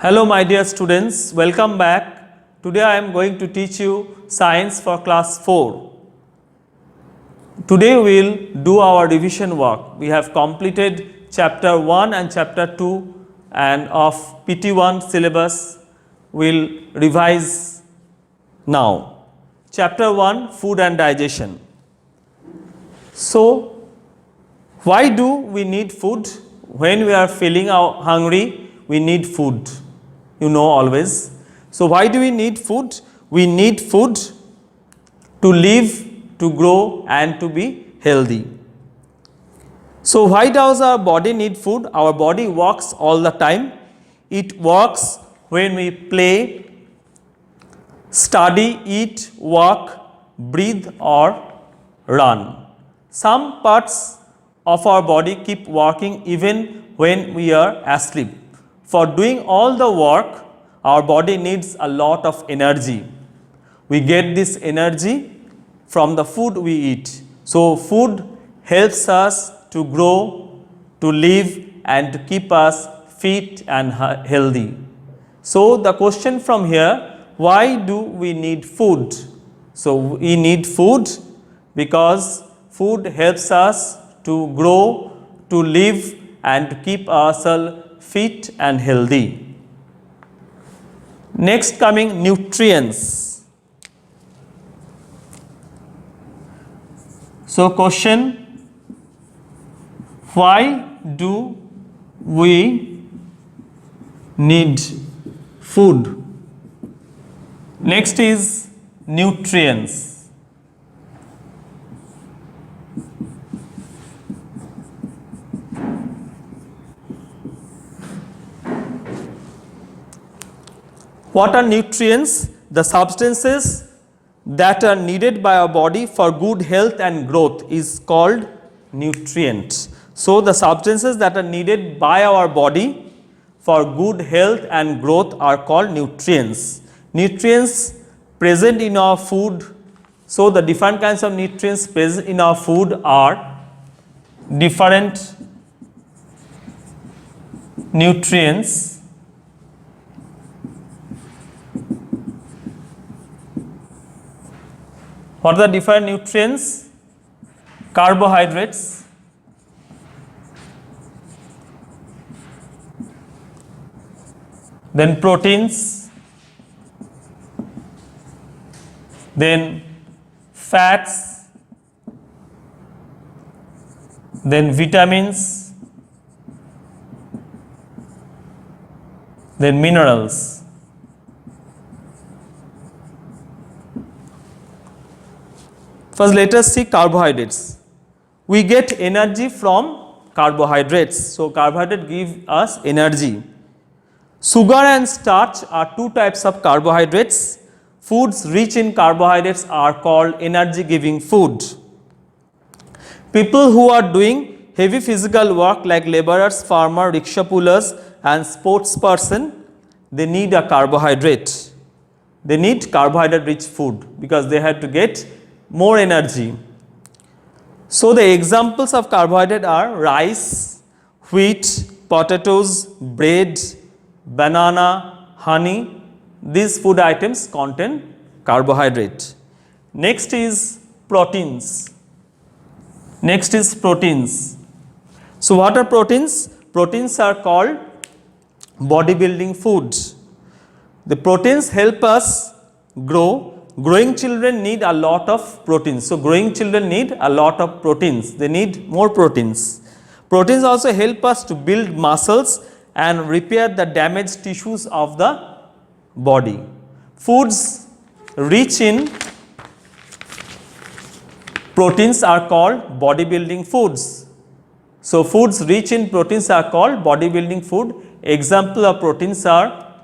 Hello my dear students, welcome back. Today I am going to teach you science for class 4. Today we will do our revision work. We have completed chapter 1 and chapter 2 and of PT1 syllabus we will revise now. Chapter 1, food and digestion. So why do we need food? When we are feeling hungry, we need food. You know always. So why do we need food? We need food to live, to grow and to be healthy. So why does our body need food? Our body works all the time. It works when we play, study, eat, work, breathe or run. Some parts of our body keep working even when we are asleep. For doing all the work, our body needs a lot of energy. We get this energy from the food we eat. So food helps us to grow, to live and to keep us fit and healthy. So the question from here, why do we need food? So we need food because food helps us to grow, to live and to keep ourselves fit and healthy. Next coming nutrients. So question, why do we need food? Next is nutrients. What are nutrients? The substances that are needed by our body for good health and growth is called nutrient. So the substances that are needed by our body for good health and growth are called nutrients. Nutrients present in our food. So the different kinds of nutrients present in our food are different nutrients. What are the different nutrients? Carbohydrates, then proteins, then fats, then vitamins, then minerals. First let us see carbohydrates. We get energy from carbohydrates. So carbohydrates give us energy. Sugar and starch are two types of carbohydrates. Foods rich in carbohydrates are called energy giving food. People who are doing heavy physical work like laborers, farmers, rickshaw pullers and sports person, they need a carbohydrate. They need carbohydrate rich food because they have to get more energy. So the examples of carbohydrate are rice, wheat, potatoes, bread, banana, honey. These food items contain carbohydrate. Next is proteins. Next is proteins. So what are proteins? Proteins are called bodybuilding foods. The proteins help us grow. Growing children need a lot of proteins. So growing children need a lot of proteins. They need more proteins. Proteins also help us to build muscles and repair the damaged tissues of the body. Foods rich in proteins are called bodybuilding foods. So foods rich in proteins are called bodybuilding food. Example of proteins are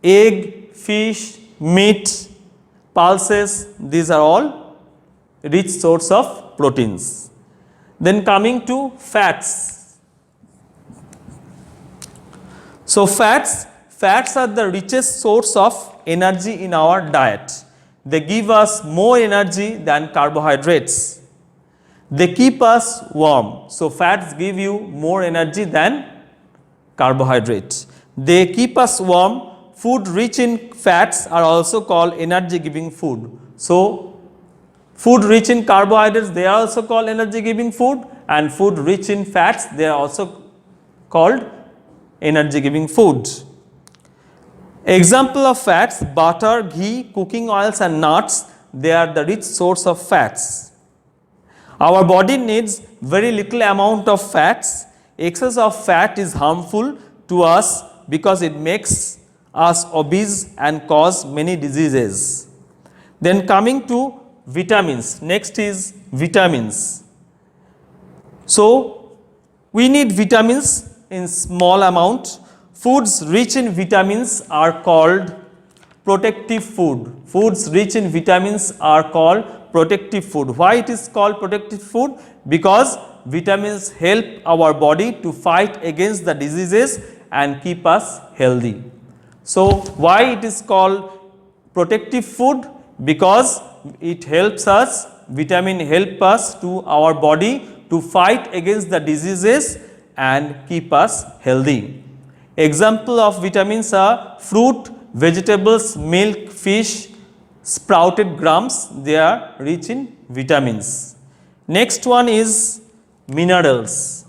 egg, fish, meat, pulses. These are all rich source of proteins. Then coming to fats. So fats are the richest source of energy in our diet. They give us more energy than carbohydrates. They keep us warm. So fats give you more energy than carbohydrates. They keep us warm. Food rich in fats are also called energy giving food. So, food rich in carbohydrates, they are also called energy giving food, and food rich in fats, they are also called energy giving food. Example of fats: butter, ghee, cooking oils and nuts, they are the rich source of fats. Our body needs very little amount of fats. Excess of fat is harmful to us because it makes us obese and cause many diseases. Then coming to vitamins, next is vitamins. So, we need vitamins in small amount. Foods rich in vitamins are called protective food. Foods rich in vitamins are called protective food. Why it is called protective food? Because vitamins help our body to fight against the diseases and keep us healthy. So, why it is called protective food? Because it helps us, vitamin help us to our body to fight against the diseases and keep us healthy. Example of vitamins are fruit, vegetables, milk, fish, sprouted grams, they are rich in vitamins. Next one is minerals.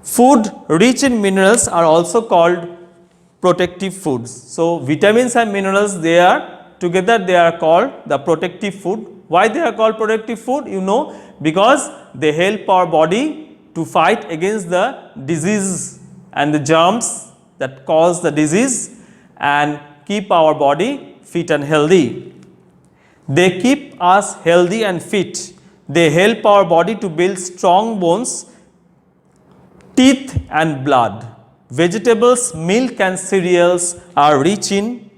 Food rich in minerals are also called protective foods. So, vitamins and minerals, they are together, they are called the protective food. Why they are called protective food? You know, because they help our body to fight against the disease and the germs that cause the disease and keep our body fit and healthy. They keep us healthy and fit. They help our body to build strong bones, teeth and blood. Vegetables, milk and cereals are rich in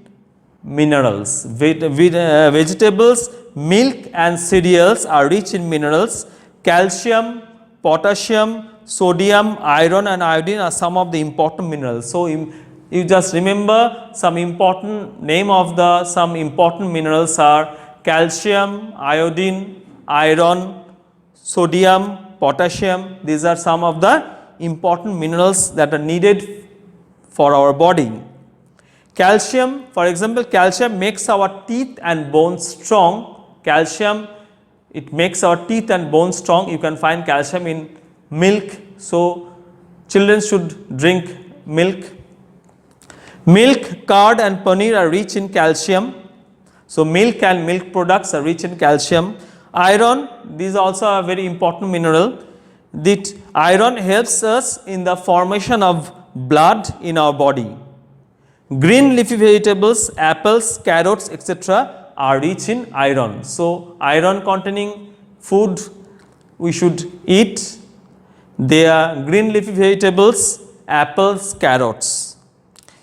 minerals. Vegetables, milk and cereals are rich in minerals. Calcium, potassium, sodium, iron and iodine are some of the important minerals. So, you just remember some important name of the some important minerals are calcium, iodine, iron, sodium, potassium. These are some of the important minerals that are needed for our body. Calcium, for example, calcium makes our teeth and bones strong. Calcium, it makes our teeth and bones strong. You can find calcium in milk. So, children should drink milk. Milk, curd and paneer are rich in calcium. So, milk and milk products are rich in calcium. Iron, these also are very important mineral. That iron helps us in the formation of blood in our body. Green leafy vegetables, apples, carrots, etc. are rich in iron. So, iron containing food we should eat. They are green leafy vegetables, apples, carrots.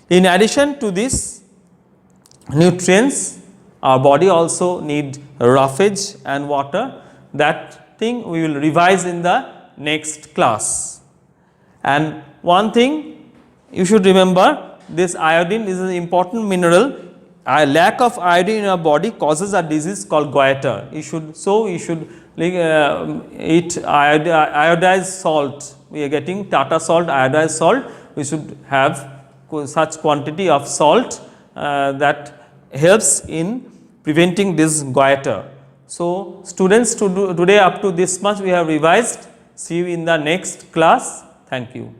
In addition to this nutrients, our body also need roughage and water. That thing we will revise in the next class. And one thing you should remember, this iodine is an important mineral. A lack of iodine in our body causes a disease called goiter. You should eat iodized salt. We are getting Tata salt, iodized salt. We should have such quantity of salt that helps in preventing this goiter. So, students, today up to this much we have revised. See you in the next class. Thank you.